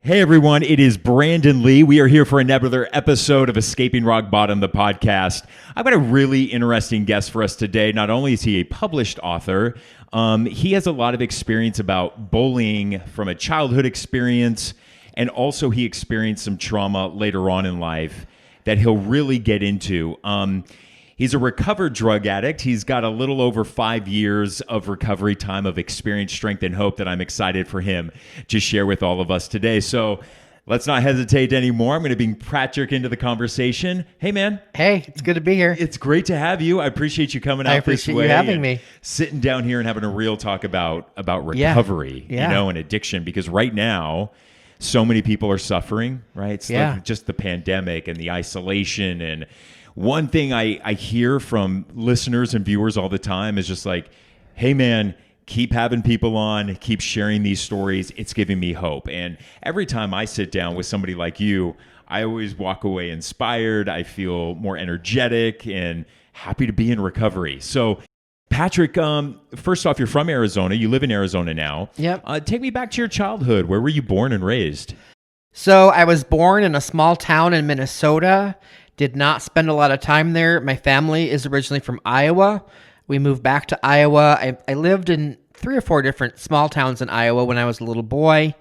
Hey everyone, it is Brandon Lee. We are here for another episode of Escaping Rock Bottom, the podcast. I've got a really interesting guest for us today. Not only is he a published author, he has a lot of experience about bullying from a childhood experience, and also he experienced some trauma later on in life that he'll really get into. He's a recovered drug addict. He's got a little over 5 years of recovery time of experience, strength, and hope that I'm excited for him to share with all of us today. So let's not hesitate anymore. I'm going to bring Patrick into the conversation. Hey, man. Hey, it's good to be here. It's great to have you. I appreciate you coming out this way. I appreciate you having me. Sitting down here and having a real talk about recovery, and addiction, because right now, so many people are suffering, right? It's like just the pandemic and the isolation. And one thing I hear from listeners and viewers all the time is just like, hey, man, keep having people on, keep sharing these stories. It's giving me hope. And every time I sit down with somebody like you, I always walk away inspired. I feel more energetic and happy to be in recovery. So, Patrick, first off, you're from Arizona. You live in Arizona now. Yep. Take me back to your childhood. Where were you born and raised? So I was born in a small town in Minnesota. Did not spend a lot of time there. My family is originally from Iowa. We moved back to Iowa. I lived in 3 or 4 different small towns in Iowa when I was a little boy.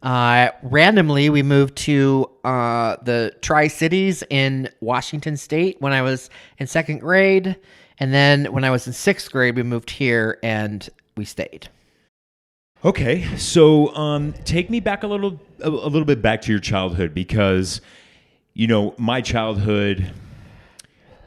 Randomly, we moved to the Tri-Cities in Washington State when I was in 2nd grade. And then when I was in 6th grade, we moved here and we stayed. Okay, so take me back a little bit back to your childhood, because my childhood,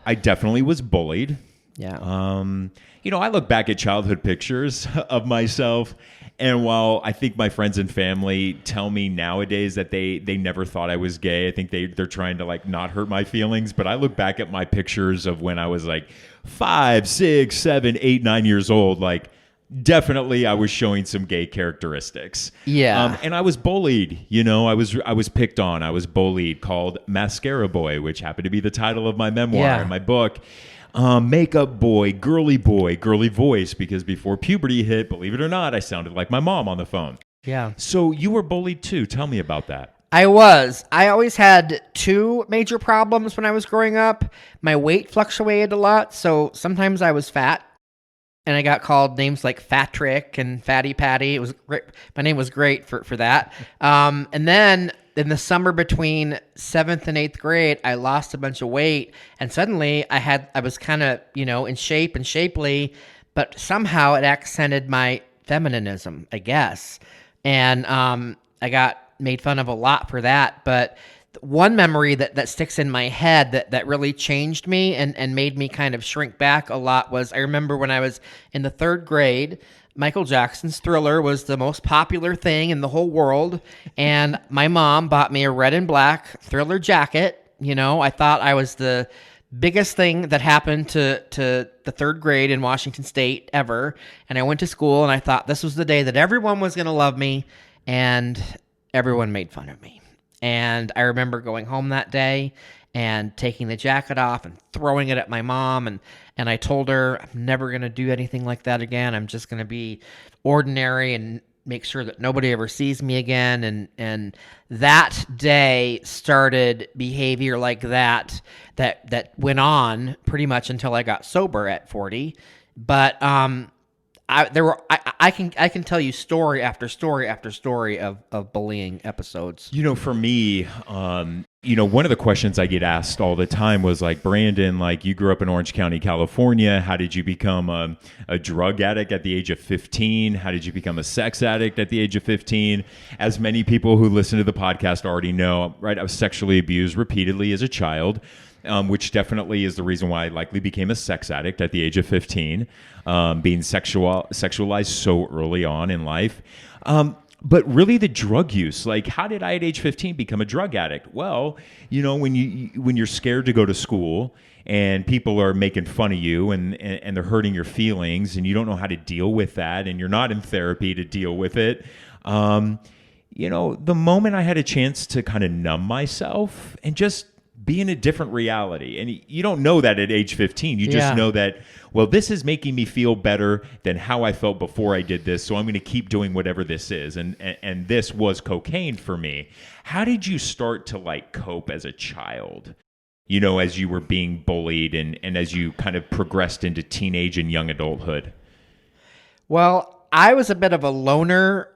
I definitely was bullied. Yeah. I look back at childhood pictures of myself, and while I think my friends and family tell me nowadays that they never thought I was gay, I think they're trying to not hurt my feelings. But I look back at my pictures of when I was 5, 6, 7, 8, 9 years old, definitely I was showing some gay characteristics. Yeah. And I was bullied, I was picked on. I was bullied, called Mascara Boy, which happened to be the title of my memoir in my book. Makeup boy, girly voice, because before puberty hit, believe it or not, I sounded like my mom on the phone. Yeah. So you were bullied too. Tell me about that. I was. I always had 2 major problems when I was growing up. My weight fluctuated a lot, so sometimes I was fat. And I got called names like Fat Trick and Fatty Patty. It was great. My name was great for that. And then in the summer between 7th and 8th grade, I lost a bunch of weight, and suddenly I was kind of in shape and shapely, but somehow it accented my feminism, I guess. And I got made fun of a lot for that. But one memory that sticks in my head that really changed me and made me kind of shrink back a lot was, I remember when I was in the 3rd grade, Michael Jackson's Thriller was the most popular thing in the whole world, and my mom bought me a red and black Thriller jacket. I thought I was the biggest thing that happened to the 3rd grade in Washington State ever, and I went to school and I thought this was the day that everyone was going to love me, and everyone made fun of me. And I remember going home that day and taking the jacket off and throwing it at my mom. And I told her, I'm never going to do anything like that again. I'm just going to be ordinary and make sure that nobody ever sees me again. And that day started behavior like that went on pretty much until I got sober at 40. But I can tell you story after story after story of bullying episodes. For me, one of the questions I get asked all the time was Brandon, you grew up in Orange County, California. How did you become a drug addict at the age of 15? How did you become a sex addict at the age of 15? As many people who listen to the podcast already know, right? I was sexually abused repeatedly as a child. Which definitely is the reason why I likely became a sex addict at the age of 15, being sexualized so early on in life. But really the drug use, how did I at age 15 become a drug addict? Well, when you're scared to go to school and people are making fun of you and they're hurting your feelings and you don't know how to deal with that and you're not in therapy to deal with it, the moment I had a chance to kind of numb myself and just be in a different reality. And you don't know that at age 15. You just Yeah. know that, well, this is making me feel better than how I felt before I did this. So I'm going to keep doing whatever this is. And this was cocaine for me. How did you start to like cope as a child? You know, as you were being bullied and as you kind of progressed into teenage and young adulthood? Well, I was a bit of a loner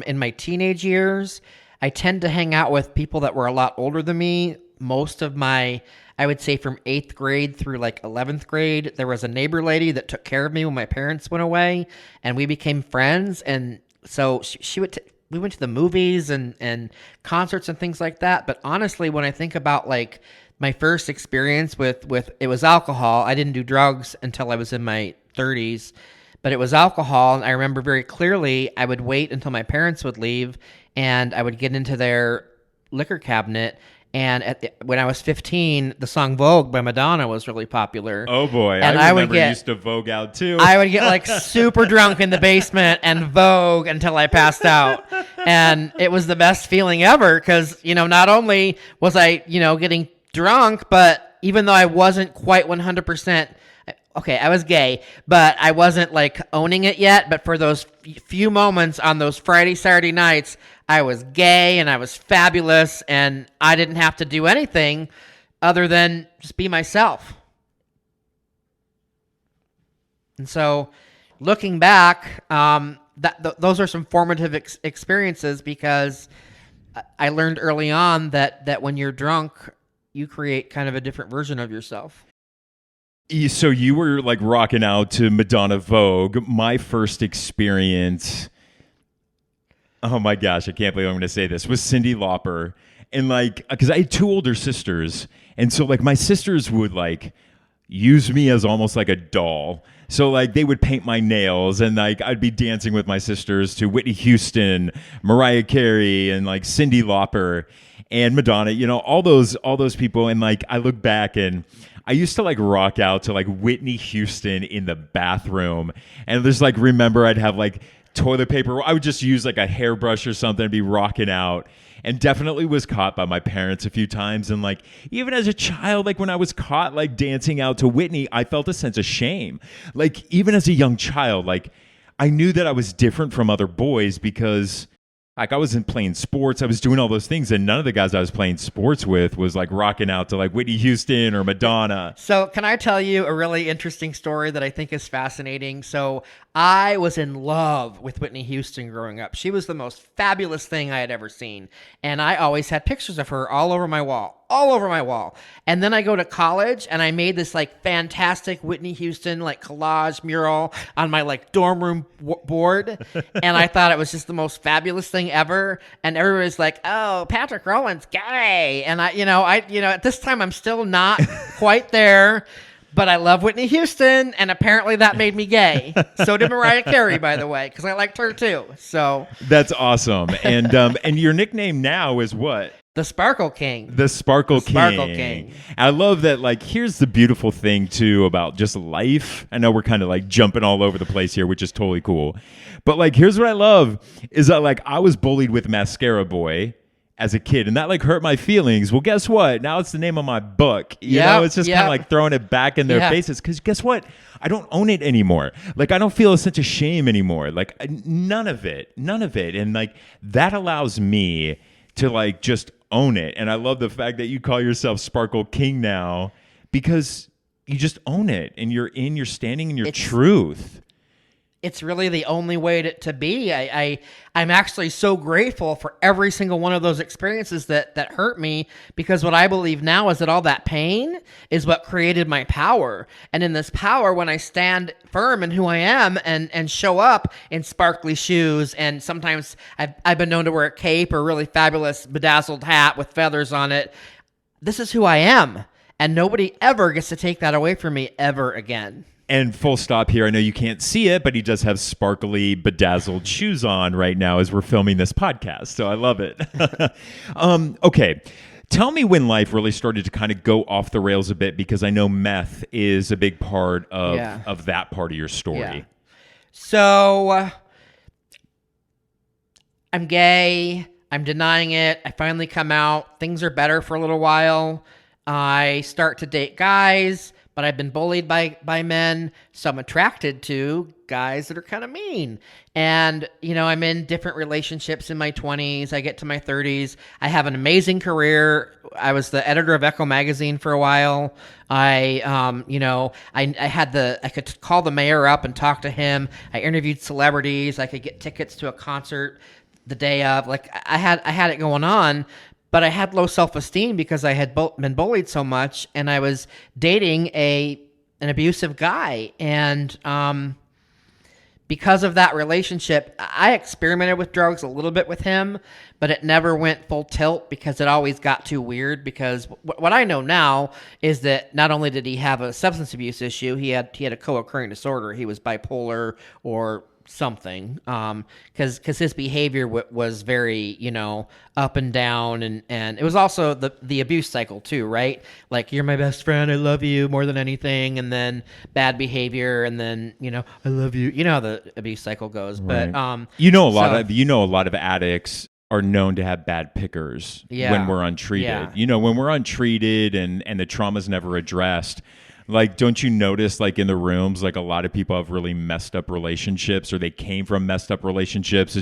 in my teenage years. I tend to hang out with people that were a lot older than me. Most of my, I would say from 8th grade through like 11th grade, there was a neighbor lady that took care of me when my parents went away, and we became friends. And so she would, we went to the movies and concerts and things like that. But honestly, when I think about like my first experience with it was alcohol. I didn't do drugs until I was in my 30s, but it was alcohol. And I remember very clearly I would wait until my parents would leave and I would get into their liquor cabinet. And when I was 15, the song Vogue by Madonna was really popular. Oh boy, and I remember you used to Vogue out too. I would get like super drunk in the basement and Vogue until I passed out. And it was the best feeling ever because, you know, not only was I, you know, getting drunk, but even though I wasn't quite 100%, okay, I was gay, but I wasn't like owning it yet. But for those few moments on those Friday, Saturday nights, I was gay and I was fabulous and I didn't have to do anything other than just be myself. And so looking back, those are some formative experiences because I learned early on that when you're drunk, you create kind of a different version of yourself. So you were like rocking out to Madonna Vogue. My first experience, oh my gosh, I can't believe I'm going to say this, was Cyndi Lauper. And like, because I had two older sisters. And so like my sisters would like use me as almost like a doll. So like they would paint my nails and like I'd be dancing with my sisters to Whitney Houston, Mariah Carey, and like Cyndi Lauper and Madonna, you know, all those people. And like I look back and I used to like rock out to like Whitney Houston in the bathroom. And just like remember I'd have like toilet paper. I would just use like a hairbrush or something and be rocking out. And definitely was caught by my parents a few times. And like, even as a child, like when I was caught like dancing out to Whitney, I felt a sense of shame. Like even as a young child, like I knew that I was different from other boys because like I wasn't playing sports. I was doing all those things. And none of the guys I was playing sports with was like rocking out to like Whitney Houston or Madonna. So can I tell you a really interesting story that I think is fascinating? So I was in love with Whitney Houston growing up. She was the most fabulous thing I had ever seen. And I always had pictures of her all over my wall. And then I go to college and I made this like fantastic Whitney Houston like collage mural on my like dorm room board. And I thought it was just the most fabulous thing ever. And everybody's like, oh, Patrick Rowland's gay. And I at this time I'm still not quite there. But I love Whitney Houston, and apparently that made me gay. So did Mariah Carey, by the way, because I liked her too. So that's awesome. And your nickname now is what? The Sparkle King. The Sparkle King. I love that. Like, here's the beautiful thing too about just life. I know we're kind of like jumping all over the place here, which is totally cool. But like, here's what I love is that like I was bullied with Mascara Boy as a kid, and that like hurt my feelings. Well, guess what? Now it's the name of my book. You know, it's just kind of like throwing it back in their faces. Because guess what? I don't own it anymore. Like I don't feel a sense of shame anymore. Like none of it. And like that allows me to like just own it. And I love the fact that you call yourself Sparkle King now because you just own it and you're standing in your truth. It's really the only way to be. I'm actually so grateful for every single one of those experiences that hurt me, because what I believe now is that all that pain is what created my power. And in this power, when I stand firm in who I am and show up in sparkly shoes, and sometimes I've been known to wear a cape or a really fabulous bedazzled hat with feathers on it, this is who I am. And nobody ever gets to take that away from me ever again. And full stop here. I know you can't see it, but he does have sparkly, bedazzled shoes on right now as we're filming this podcast. So I love it. Okay. Tell me when life really started to kind of go off the rails a bit, because I know meth is a big part of that part of your story. Yeah. So I'm gay. I'm denying it. I finally come out. Things are better for a little while. I start to date guys, but I've been bullied by men, so I'm attracted to guys that are kind of mean. And, I'm in different relationships in my 20s. I get to my 30s. I have an amazing career. I was the editor of Echo magazine for a while. I could call the mayor up and talk to him. I interviewed celebrities. I could get tickets to a concert the day of. Like, I had it going on. But I had low self-esteem because I had been bullied so much, and I was dating an abusive guy. And because of that relationship, I experimented with drugs a little bit with him, but it never went full tilt because it always got too weird. Because what I know now is that not only did he have a substance abuse issue, he had a co-occurring disorder. He was bipolar or something, because his behavior was very, up and down, and it was also the abuse cycle too, right? Like, you're my best friend, I love you more than anything, and then bad behavior, and then I love you. You know how the abuse cycle goes. Right. But a lot of addicts are known to have bad pickers when we're untreated. Yeah. When we're untreated and the trauma's never addressed. Like, don't you notice, like, in the rooms, like, a lot of people have really messed up relationships, or they came from messed up relationships.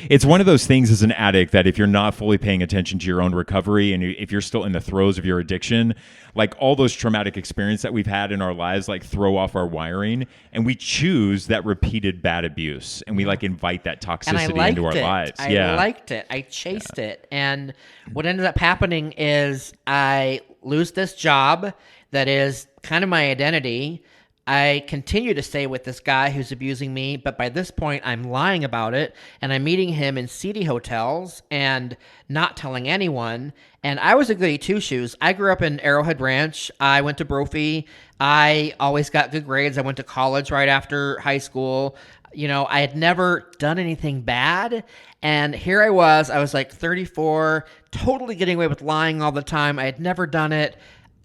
It's one of those things as an addict that if you're not fully paying attention to your own recovery, and if you're still in the throes of your addiction, like, all those traumatic experiences that we've had in our lives, like, throw off our wiring, and we choose that repeated bad abuse, and we, like, invite that toxicity into our lives. I liked it. I chased it. And what ended up happening is I lose this job that is kind of my identity. I continue to stay with this guy who's abusing me, but by this point, I'm lying about it, and I'm meeting him in seedy hotels and not telling anyone. And I was a goody two-shoes. I grew up in Arrowhead Ranch. I went to Brophy. I always got good grades. I went to college right after high school. I had never done anything bad. And here I was like 34, totally getting away with lying all the time. I had never done it.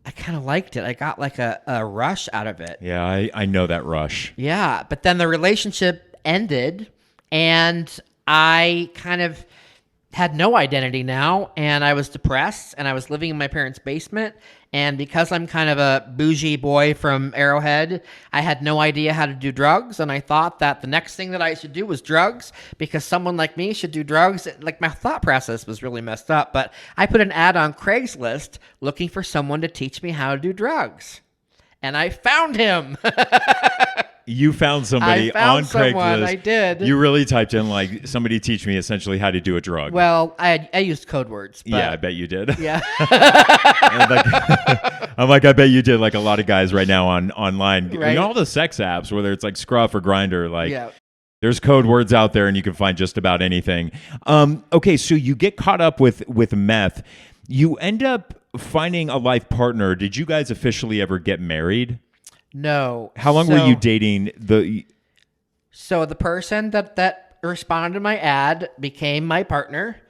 I kind of liked it. I got like a rush out of it. Yeah, I know that rush. Yeah, but then the relationship ended, and I kind of had no identity now, and I was depressed, and I was living in my parents' basement, and because I'm kind of a bougie boy from Arrowhead, I had no idea how to do drugs, and I thought that the next thing that I should do was drugs, because someone like me should do drugs. Like, my thought process was really messed up, but I put an ad on Craigslist looking for someone to teach me how to do drugs, and I found him. You found somebody on Craigslist. I did. You really typed in, like, somebody teach me essentially how to do a drug. Well, I used code words. But yeah, I bet you did. Yeah. I'm like, I bet you did, like a lot of guys right now online. Right? All the sex apps, whether it's like Scruff or Grindr, like, there's code words out there and you can find just about anything. Okay, so you get caught up with meth. You end up finding a life partner. Did you guys officially ever get married? No. How long were you dating the... So the person that responded to my ad became my partner.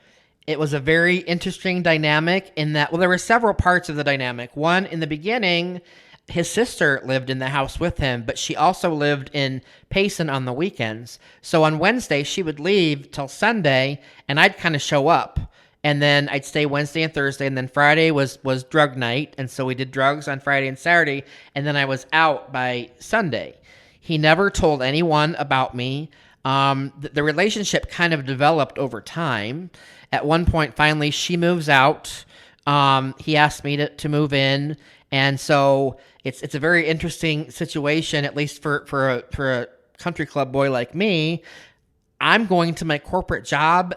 It was a very interesting dynamic in that, well, there were several parts of the dynamic. One, in the beginning, his sister lived in the house with him, but she also lived in Payson on the weekends. So on Wednesday, she would leave till Sunday, and I'd kind of show up. And then I'd stay Wednesday and Thursday, and then Friday was drug night, and so we did drugs on Friday and Saturday, and then I was out by Sunday. He never told anyone about me. The relationship kind of developed over time. At one point, finally, she moves out. He asked me to move in, and so it's a very interesting situation, at least for a country club boy like me. I'm going to my corporate job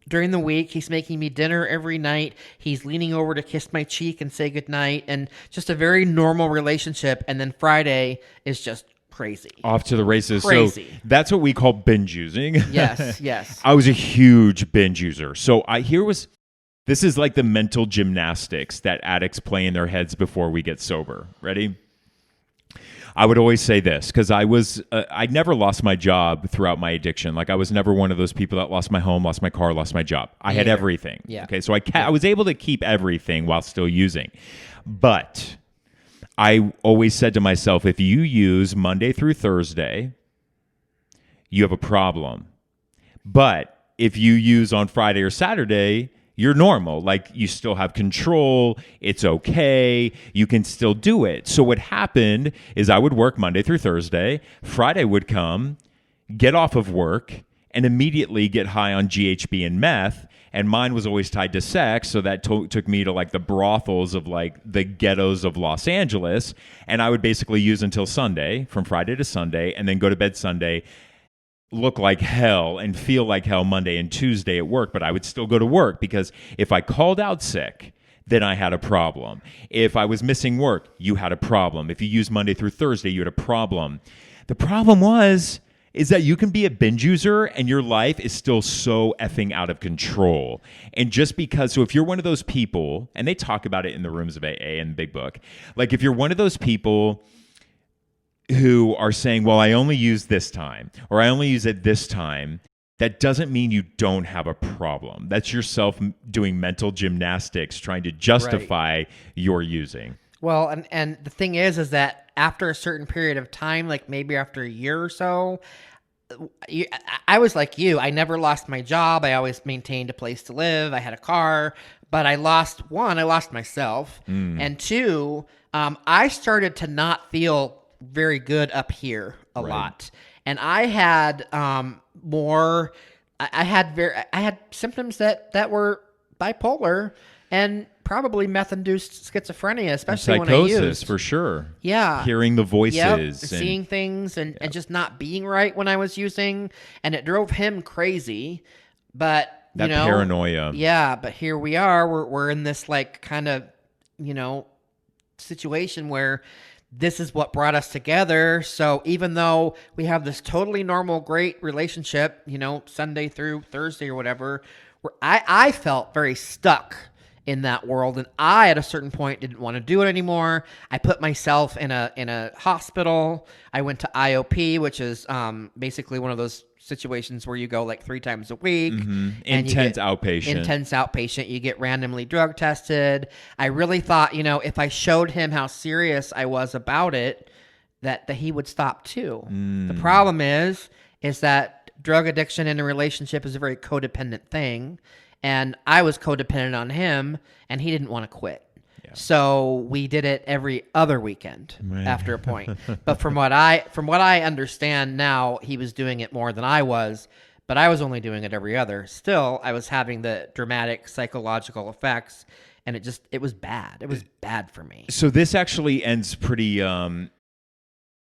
during the week. He's making me dinner every night. He's leaning over to kiss my cheek and say goodnight, and just a very normal relationship. And then Friday is just crazy. Off to the races. Crazy. So that's what we call binge using. Yes, yes. I was a huge binge user. So this is like the mental gymnastics that addicts play in their heads before we get sober. Ready? I would always say this because I never lost my job throughout my addiction. Like, I was never one of those people that lost my home, lost my car, lost my job. I had everything. Yeah. Okay. So I was able to keep everything while still using. But I always said to myself, if you use Monday through Thursday, you have a problem. But if you use on Friday or Saturday, you're normal. Like, you still have control. It's okay. You can still do it. So what happened is I would work Monday through Thursday. Friday would come, get off of work, and immediately get high on GHB and meth. And mine was always tied to sex. So that took me to like the brothels of like the ghettos of Los Angeles. And I would basically use until Sunday, from Friday to Sunday, and then go to bed Sunday, look like hell and feel like hell Monday and Tuesday at work, but I would still go to work because if I called out sick, then I had a problem. If I was missing work, you had a problem. If you used Monday through Thursday, you had a problem. The problem is that you can be a binge user and your life is still so effing out of control. And just because, so if you're one of those people, and they talk about it in the rooms of AA and the Big Book, like if you're one of those people who are saying, well, I only use this time, or I only use it this time, that doesn't mean you don't have a problem. That's yourself doing mental gymnastics, trying to justify your using. Well, and the thing is that after a certain period of time, like maybe after a year or so, I was like you. I never lost my job. I always maintained a place to live. I had a car, but I lost myself. And two, I started to not feel very good up here a lot. And I had I had symptoms that were bipolar and probably meth-induced schizophrenia, especially and psychosis, when I used. For sure. Yeah. Hearing the voices. And seeing things and just not being right when I was using. And it drove him crazy. But, that paranoia. Yeah, but here we are. We're in this like kind of, situation where this is what brought us together. So even though we have this totally normal, great relationship, Sunday through Thursday or whatever, I felt very stuck in that world. And I, at a certain point, didn't want to do it anymore. I put myself in a hospital. I went to IOP, which is basically one of those situations where you go like 3 times a week. Intense outpatient. You get randomly drug tested. I really thought, if I showed him how serious I was about it, that he would stop too. The problem is that drug addiction in a relationship is a very codependent thing. And I was codependent on him, and he didn't want to quit. Yeah. So we did it every other weekend after a point. But from what I understand now, he was doing it more than I was, but I was only doing it every other. Still, I was having the dramatic psychological effects, and it was bad. It was bad for me. So this actually ends pretty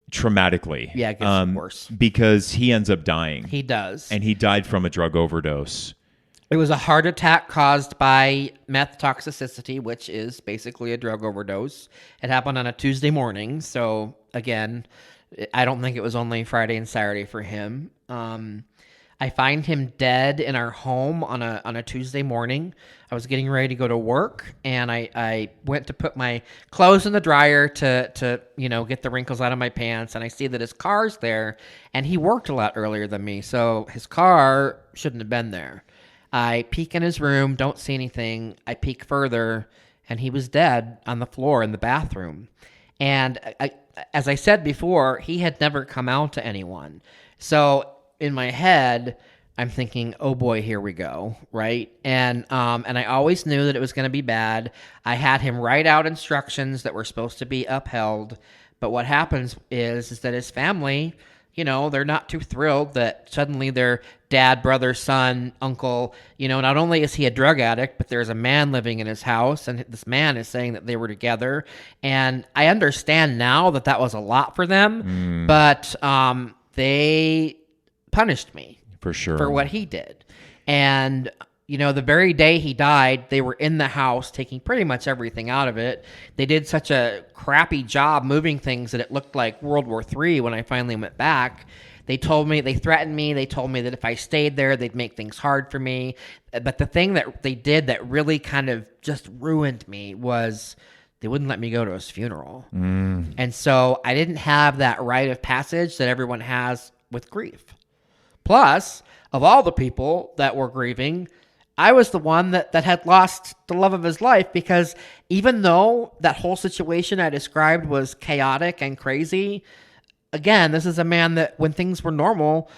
traumatically. Yeah, it gets worse. Because he ends up dying. He does. And he died from a drug overdose. It was a heart attack caused by meth toxicity, which is basically a drug overdose. It happened on a Tuesday morning. So, again, I don't think it was only Friday and Saturday for him. I find him dead in our home on a Tuesday morning. I was getting ready to go to work, and I went to put my clothes in the dryer to get the wrinkles out of my pants, and I see that his car's there, and he worked a lot earlier than me, so his car shouldn't have been there. I peek in his room, don't see anything. I peek further, and he was dead on the floor in the bathroom. And as I said before, he had never come out to anyone. So in my head, I'm thinking, oh boy, here we go, right? And I always knew that it was going to be bad. I had him write out instructions that were supposed to be upheld. But what happens is that his family, they're not too thrilled that suddenly their dad, brother, son, uncle, not only is he a drug addict, but there's a man living in his house, and this man is saying that they were together. And I understand now that was a lot for them, but they punished me. For sure. For what he did. And the very day he died, they were in the house taking pretty much everything out of it. They did such a crappy job moving things that it looked like World War III when I finally went back. They threatened me. They told me that if I stayed there, they'd make things hard for me. But the thing that they did that really kind of just ruined me was they wouldn't let me go to his funeral. And so I didn't have that rite of passage that everyone has with grief. Plus, of all the people that were grieving, I was the one that had lost the love of his life, because even though that whole situation I described was chaotic and crazy, again, this is a man that when things were normal,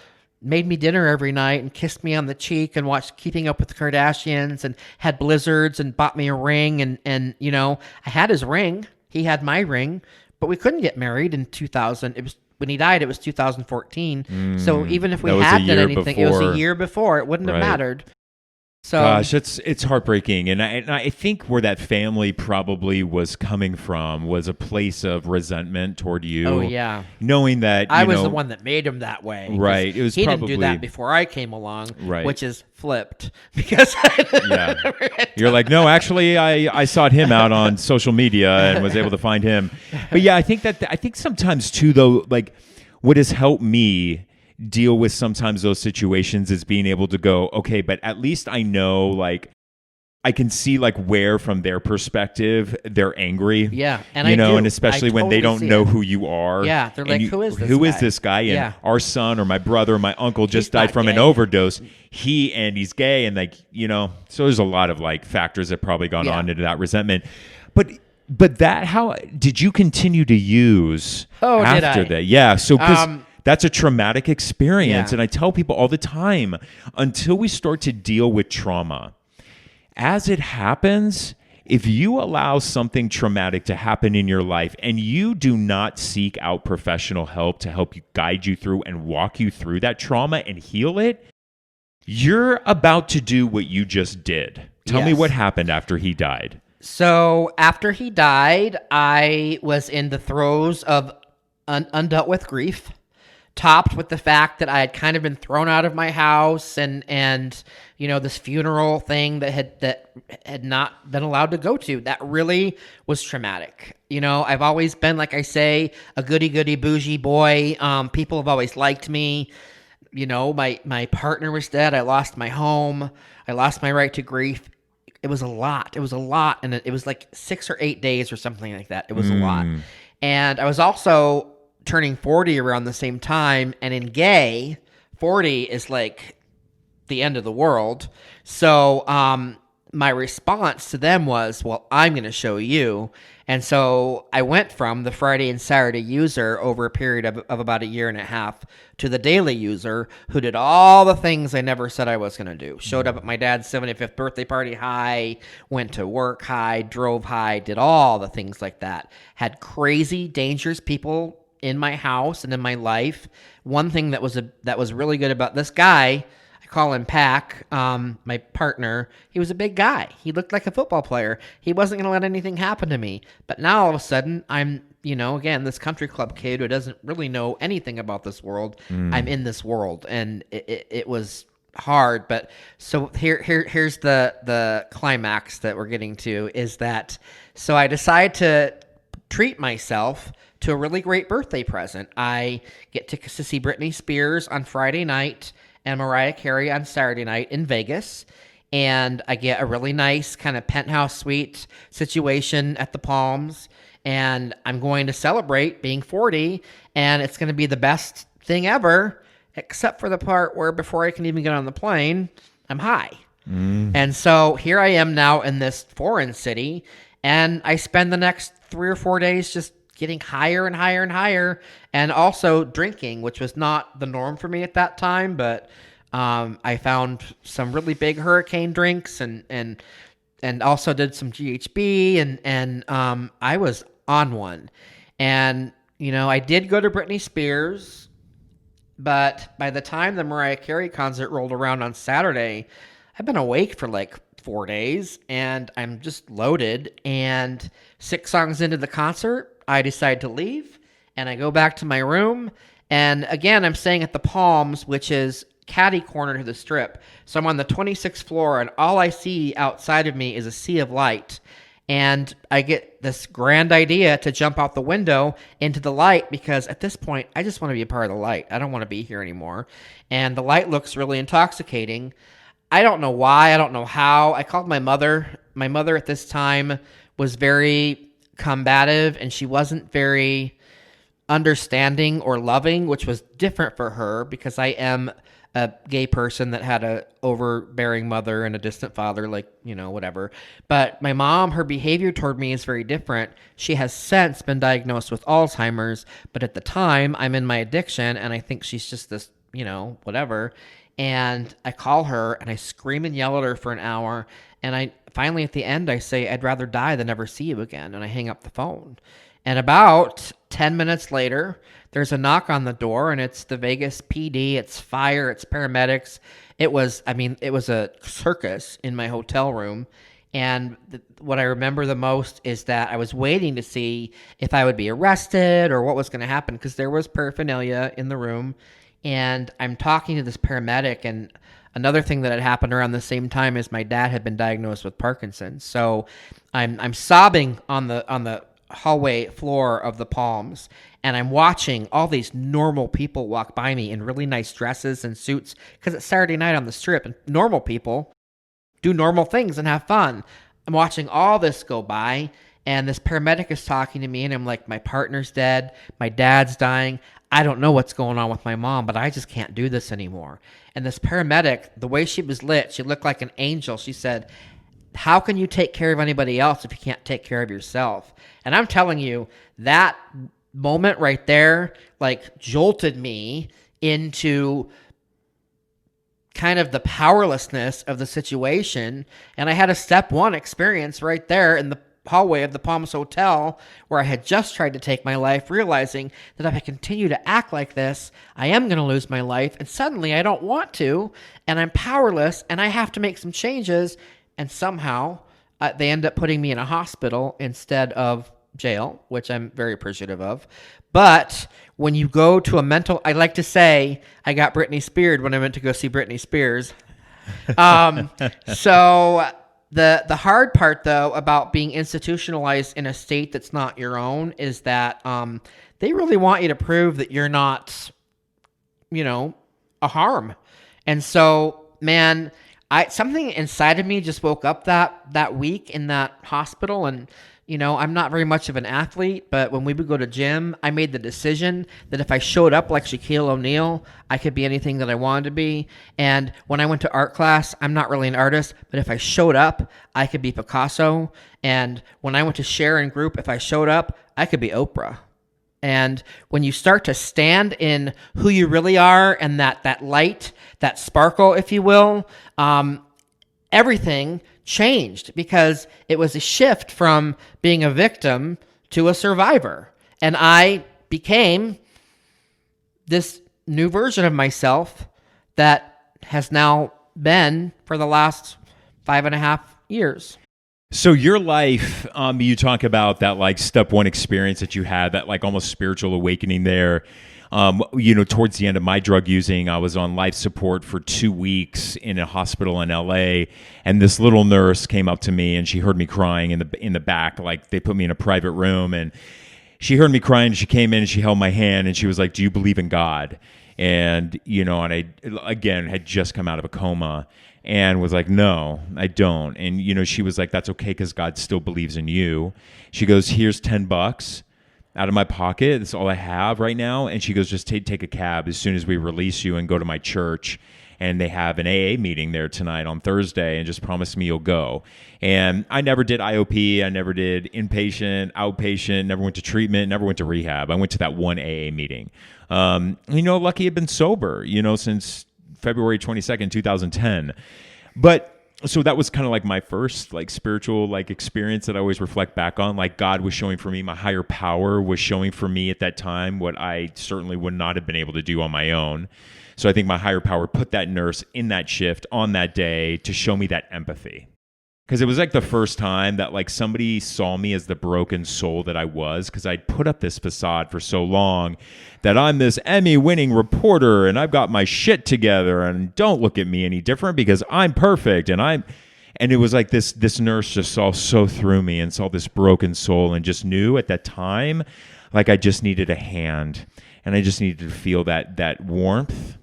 made me dinner every night and kissed me on the cheek and watched Keeping Up with the Kardashians and had blizzards and bought me a ring. And I had his ring. He had my ring, but we couldn't get married in 2000. It was when he died, it was 2014. So even if we had done anything, it was a year before. It wouldn't have mattered. So, gosh, it's heartbreaking, and I think where that family probably was coming from was a place of resentment toward you. Oh yeah, knowing that I was the one that made him that way. Right, it was he probably, didn't do that before I came along. Right, which is flipped because you're like, no, actually, I sought him out on social media and was able to find him. But yeah, I think sometimes too, though, like what has helped me deal with sometimes those situations is being able to go, okay, but at least I know, like, I can see like where from their perspective they're angry. Yeah, and and especially when they don't know who you are. Yeah, they're like, who is this guy? And our son or my brother or my uncle just died from an overdose. And he's gay, and like, so there's a lot of like factors that probably gone on into that resentment. But that, how did you continue to use after that? Yeah, so because that's a traumatic experience. And I tell people all the time, until we start to deal with trauma, as it happens, if you allow something traumatic to happen in your life and you do not seek out professional help to help you guide you through and walk you through that trauma and heal it, you're about to do what you just did. Tell me what happened after he died. So after he died, I was in the throes of undealt with grief, topped with the fact that I had kind of been thrown out of my house and this funeral thing that had not been allowed to go to. That really was traumatic. I've always been, like I say, a goody bougie boy. People have always liked me. My partner was dead. I lost my home. I lost my right to grief. It was a lot. And it was like 6 or 8 days or something like that. It was a lot. And I was also turning 40 around the same time, and in gay, 40 is like the end of the world. So my response to them was, well, I'm going to show you. And so I went from the Friday and Saturday user over a period of about a year and a half to the daily user who did all the things I never said I was going to do. Showed up at my dad's 75th birthday party high, went to work high, drove high, did all the things like that. Had crazy, dangerous people in my house and in my life. One thing that was really good about this guy, I call him Pack, my partner, he was a big guy. He looked like a football player. He wasn't going to let anything happen to me. But now all of a sudden, I'm, again, this country club kid who doesn't really know anything about this world. I'm in this world, and it was hard. But so here's the climax that we're getting to, is that, so I decide to treat myself to a really great birthday present. I get tickets to see Britney Spears on Friday night and Mariah Carey on Saturday night in Vegas. And I get a really nice kind of penthouse suite situation at the Palms. And I'm going to celebrate being 40, and it's going to be the best thing ever, except for the part where before I can even get on the plane, I'm high. And so here I am now in this foreign city, and I spend the next 3 or 4 days just getting higher and higher and higher, and also drinking, which was not the norm for me at that time. But I found some really big hurricane drinks, and also did some GHB, and I was on one. And I did go to Britney Spears, but by the time the Mariah Carey concert rolled around on Saturday, I've been awake for like 4 days, and I'm just loaded. And 6 songs into the concert, I decide to leave, and I go back to my room. And again, I'm staying at the Palms, which is catty corner to the Strip. So I'm on the 26th floor, and all I see outside of me is a sea of light. And I get this grand idea to jump out the window into the light, because at this point, I just want to be a part of the light. I don't want to be here anymore. And the light looks really intoxicating. I don't know why. I don't know how. I called my mother. My mother at this time was very combative, and she wasn't very understanding or loving, which was different for her because I am a gay person that had a overbearing mother and a distant father, like, whatever. But my mom, her behavior toward me is very different. She has since been diagnosed with Alzheimer's, but at the time I'm in my addiction, and I think she's just this whatever. And I call her and I scream and yell at her for an hour. And I finally, at the end, I say, I'd rather die than ever see you again. And I hang up the phone. And about 10 minutes later, there's a knock on the door, and it's the Vegas PD. It's fire. It's paramedics. It was a circus in my hotel room. And what I remember the most is that I was waiting to see if I would be arrested or what was going to happen, because there was paraphernalia in the room. And I'm talking to this paramedic, and another thing that had happened around the same time is my dad had been diagnosed with Parkinson's. So I'm sobbing on the hallway floor of the Palms, and I'm watching all these normal people walk by me in really nice dresses and suits, because it's Saturday night on the Strip, and normal people do normal things and have fun. I'm watching all this go by, and this paramedic is talking to me, and I'm like, my partner's dead, my dad's dying, I don't know what's going on with my mom, but I just can't do this anymore. And this paramedic, the way she was lit, she looked like an angel. She said, how can you take care of anybody else if you can't take care of yourself? And I'm telling you, that moment right there, like, jolted me into kind of the powerlessness of the situation. And I had a step one experience right there in the hallway of the Palms Hotel, where I had just tried to take my life, realizing that if I continue to act like this, I am going to lose my life. And suddenly I don't want to, and I'm powerless, and I have to make some changes. And somehow they end up putting me in a hospital instead of jail, which I'm very appreciative of. But when you go to a mental, I like to say I got Britney Speared when I went to go see Britney Spears. So the hard part, though, about being institutionalized in a state that's not your own is that they really want you to prove that you're not, a harm. And so, man, something inside of me just woke up that week in that hospital. And I'm not very much of an athlete, but when we would go to gym, I made the decision that if I showed up like Shaquille O'Neal, I could be anything that I wanted to be. And when I went to art class, I'm not really an artist, but if I showed up, I could be Picasso. And when I went to Sharon Group, if I showed up, I could be Oprah. And when you start to stand in who you really are and that light, that sparkle, if you will, everything changed, because it was a shift from being a victim to a survivor. And I became this new version of myself that has now been for the last 5.5 years. So your life, you talk about that like step one experience that you had, that like almost spiritual awakening there. Towards the end of my drug using, I was on life support for 2 weeks in a hospital in LA, and this little nurse came up to me and she heard me crying in the back. Like, they put me in a private room, and she heard me crying. She came in and she held my hand and she was like, "Do you believe in God?" And and I again had just come out of a coma and was like, "No, I don't." And she was like, "That's okay, because God still believes in you." She goes, "Here's $10 out of my pocket. That's all I have right now." And she goes, "Just take a cab as soon as we release you and go to my church. And they have an AA meeting there tonight on Thursday, and just promise me you'll go." And I never did IOP. I never did inpatient, outpatient, never went to treatment, never went to rehab. I went to that one AA meeting. Lucky I'd been sober, since February 22nd, 2010. But so that was kind of like my first like spiritual like experience that I always reflect back on. Like, God was showing for me, my higher power was showing for me at that time what I certainly would not have been able to do on my own. So I think my higher power put that nurse in that shift on that day to show me that empathy. Because it was like the first time that like somebody saw me as the broken soul that I was, because I'd put up this facade for so long that I'm this Emmy-winning reporter and I've got my shit together and don't look at me any different because I'm perfect. And it was like this nurse just saw so through me and saw this broken soul and just knew at that time, like, I just needed a hand and I just needed to feel that warmth.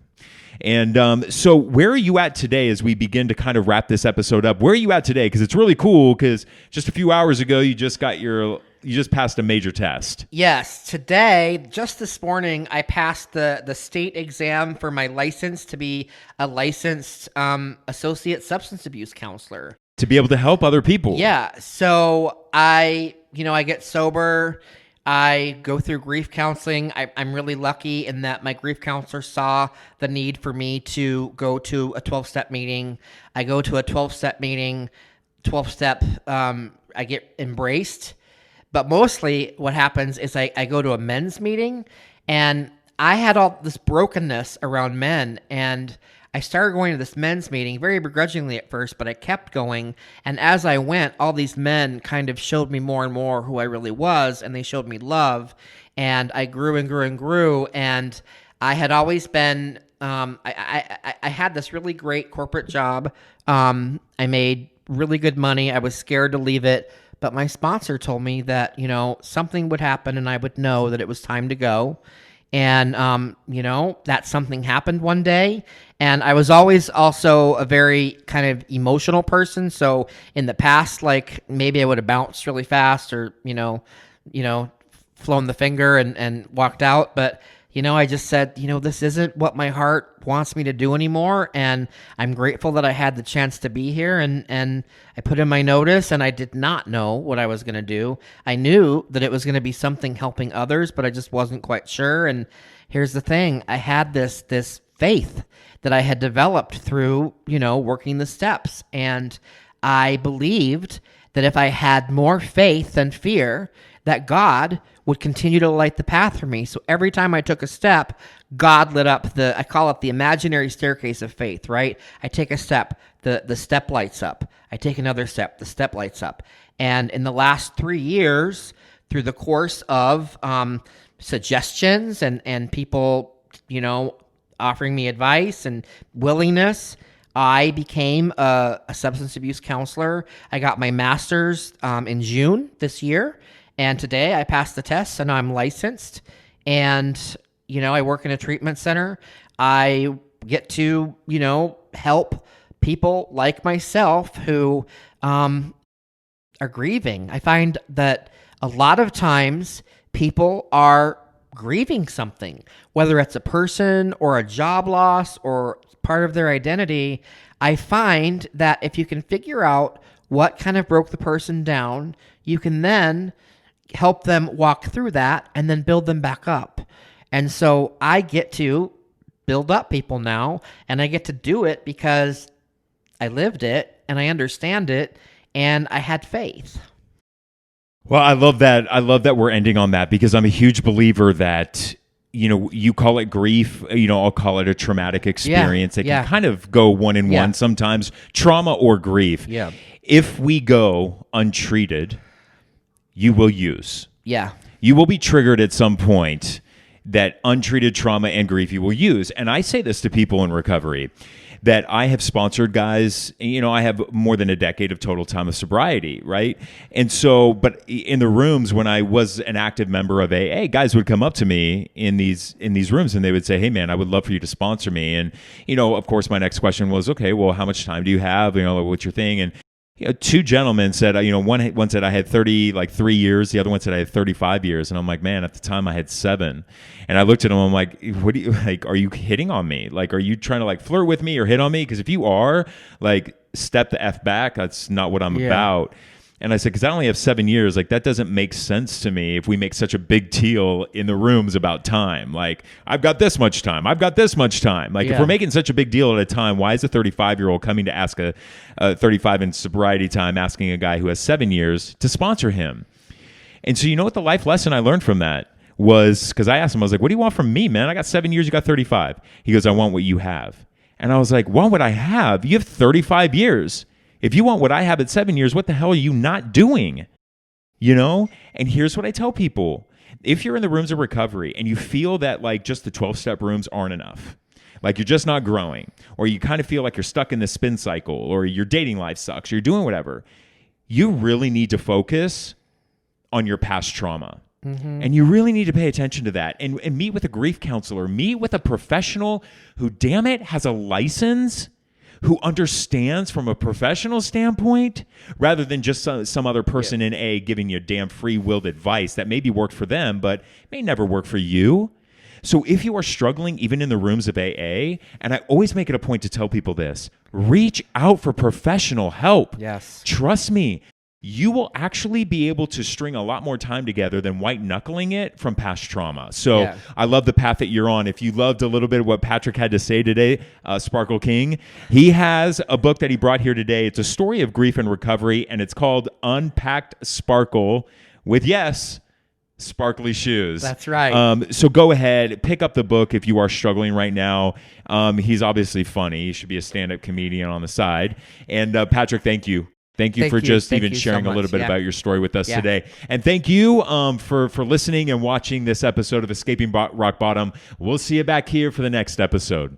And so where are you at today as we begin to kind of wrap this episode up? Where are you at today? Because it's really cool, because just a few hours ago, you just passed a major test. Yes. Today, just this morning, I passed the state exam for my license to be a licensed associate substance abuse counselor. To be able to help other people. Yeah. So I get sober. I go through grief counseling. I'm really lucky in that my grief counselor saw the need for me to go to a 12-step meeting. I go to a 12-step meeting, 12-step, I get embraced. But mostly what happens is I go to a men's meeting, and I had all this brokenness around men, and I started going to this men's meeting very begrudgingly at first, but I kept going. And as I went, all these men kind of showed me more and more who I really was, and they showed me love. And I grew and grew and grew. And I had always been, I had this really great corporate job. I made really good money. I was scared to leave it. But my sponsor told me that, something would happen and I would know that it was time to go. And, that something happened one day. And I was always also a very kind of emotional person. So in the past, like maybe I would have bounced really fast or, flown the finger and walked out. But, I just said, this isn't what my heart wants me to do anymore. And I'm grateful that I had the chance to be here. And I put in my notice, and I did not know what I was going to do. I knew that it was going to be something helping others, but I just wasn't quite sure. And here's the thing. I had this faith that I had developed through, working the steps. And I believed that if I had more faith than fear, that God would continue to light the path for me. So every time I took a step, God lit up I call it the imaginary staircase of faith, right? I take a step, the step lights up. I take another step, the step lights up. And in the last 3 years, through the course of suggestions and people, offering me advice and willingness, I became a substance abuse counselor. I got my master's in June this year. And today I passed the test and I'm licensed. And, I work in a treatment center. I get to, help people like myself who are grieving. I find that a lot of times people are grieving something, whether it's a person or a job loss or part of their identity. I find that if you can figure out what kind of broke the person down, you can then help them walk through that and then build them back up. And so I get to build up people now, and I get to do it because I lived it and I understand it and I had faith. Well, I love that. I love that we're ending on that, because I'm a huge believer that, you call it grief, I'll call it a traumatic experience. It can kind of go one in one sometimes, trauma or grief. Yeah. If we go untreated, you will use. Yeah. You will be triggered at some point that untreated trauma and grief you will use. And I say this to people in recovery, that I have sponsored guys, I have more than a decade of total time of sobriety, right? And so, but in the rooms when I was an active member of AA, guys would come up to me in these rooms and they would say, "Hey man, I would love for you to sponsor me." And, of course my next question was, "Okay, well, how much time do you have? What's your thing?" And two gentlemen said, one said I had 3 years. The other one said I had 35 years. And I'm like, man, at the time I had 7. And I looked at him, I'm like, what do you, are you hitting on me? Are you trying to flirt with me or hit on me? Because if you are, step the F back. That's not what I'm about. And I said, because I only have 7 years, that doesn't make sense to me if we make such a big deal in the rooms about time. I've got this much time. I've got this much time. If we're making such a big deal at a time, why is a 35-year-old coming to ask a 35 in sobriety time, asking a guy who has 7 years to sponsor him? And so what the life lesson I learned from that was, because I asked him, I was like, what do you want from me, man? I got 7 years, you got 35. He goes, I want what you have. And I was like, what would I have? You have 35 years. If you want what I have at 7 years, what the hell are you not doing? And here's what I tell people. If you're in the rooms of recovery and you feel that just the 12-step rooms aren't enough, you're just not growing, or you kind of feel like you're stuck in the spin cycle, or your dating life sucks, or you're doing whatever, you really need to focus on your past trauma. Mm-hmm. And you really need to pay attention to that and meet with a grief counselor, meet with a professional who, damn it, has a license, who understands from a professional standpoint, rather than just some other person in A giving you damn free-willed advice that maybe worked for them, but may never work for you. So if you are struggling, even in the rooms of AA, and I always make it a point to tell people this, reach out for professional help. Yes. Trust me. you will actually be able to string a lot more time together than white knuckling it from past trauma. So I love the path that you're on. If you loved a little bit of what Patrick had to say today, Sparkle King, he has a book that he brought here today. It's a story of grief and recovery, and it's called Unpacked Sparkle with, yes, sparkly shoes. That's right. So go ahead, pick up the book if you are struggling right now. He's obviously funny. He should be a stand-up comedian on the side. And Patrick, thank you. Thank you for just even sharing a little bit about your story with us today. And thank you for listening and watching this episode of Escaping Rock Bottom. We'll see you back here for the next episode.